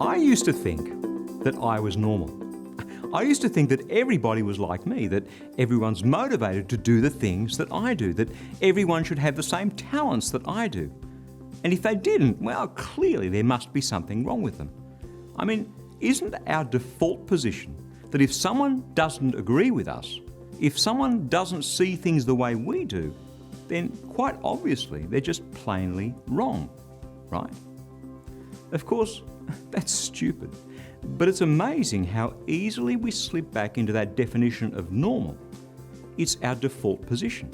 I used to think that I was normal. I used to think that everybody was like me, that everyone's motivated to do the things that I do, that everyone should have the same talents that I do. And if they didn't, well, clearly there must be something wrong with them. I mean, isn't our default position that if someone doesn't agree with us, if someone doesn't see things the way we do, then quite obviously they're just plainly wrong, right? Of course, that's stupid, but it's amazing how easily we slip back into that definition of normal. It's our default position.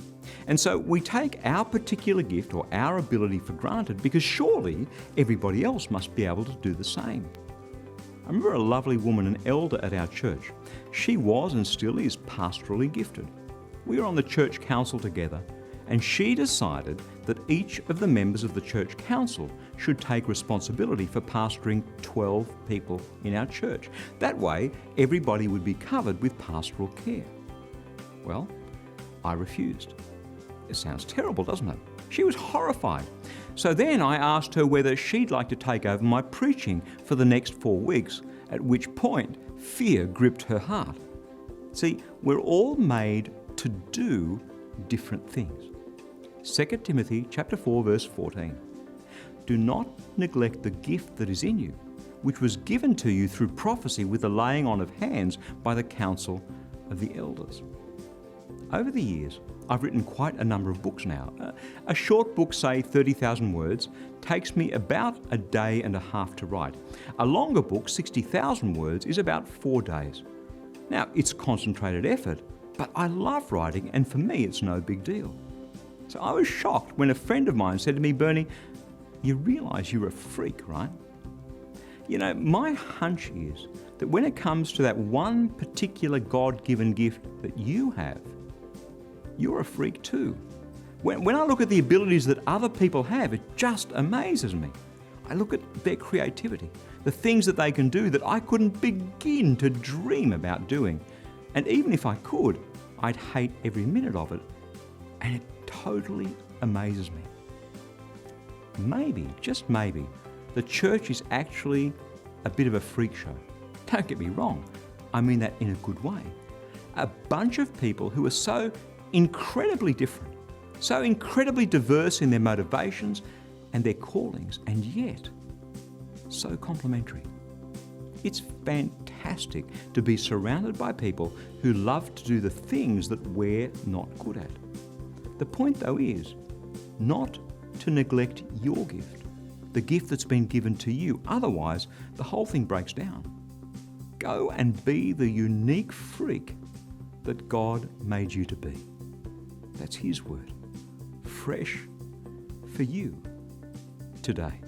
And so we take our particular gift or our ability for granted because surely everybody else must be able to do the same. I remember a lovely woman, an elder at our church. She was and still is pastorally gifted. We were on the church council together, and she decided that each of the members of the church council should take responsibility for pastoring 12 people in our church. That way, everybody would be covered with pastoral care. Well, I refused. It sounds terrible, doesn't it? She was horrified. So then I asked her whether she'd like to take over my preaching for the next 4 weeks, at which point fear gripped her heart. See, we're all made to do different things. 2 Timothy chapter 4, verse 14. Do not neglect the gift that is in you, which was given to you through prophecy with the laying on of hands by the counsel of the elders. Over the years, I've written quite a number of books now. A short book, say 30,000 words, takes me about a day and a half to write. A longer book, 60,000 words, is about 4 days. Now, it's concentrated effort, but I love writing, and for me, it's no big deal. So I was shocked when a friend of mine said to me, Bernie, you realise you're a freak, right? You know, my hunch is that when it comes to that one particular God-given gift that you have, you're a freak too. When I look at the abilities that other people have, it just amazes me. I look at their creativity, the things that they can do that I couldn't begin to dream about doing. And even if I could, I'd hate every minute of it. And it totally amazes me. Maybe, just maybe, the church is actually a bit of a freak show. Don't get me wrong, I mean that in a good way. A bunch of people who are so incredibly different, so incredibly diverse in their motivations and their callings, and yet so complementary. It's fantastic to be surrounded by people who love to do the things that we're not good at. The point, though, is not to neglect your gift, the gift that's been given to you. Otherwise, the whole thing breaks down. Go and be the unique freak that God made you to be. That's His word, fresh for you today.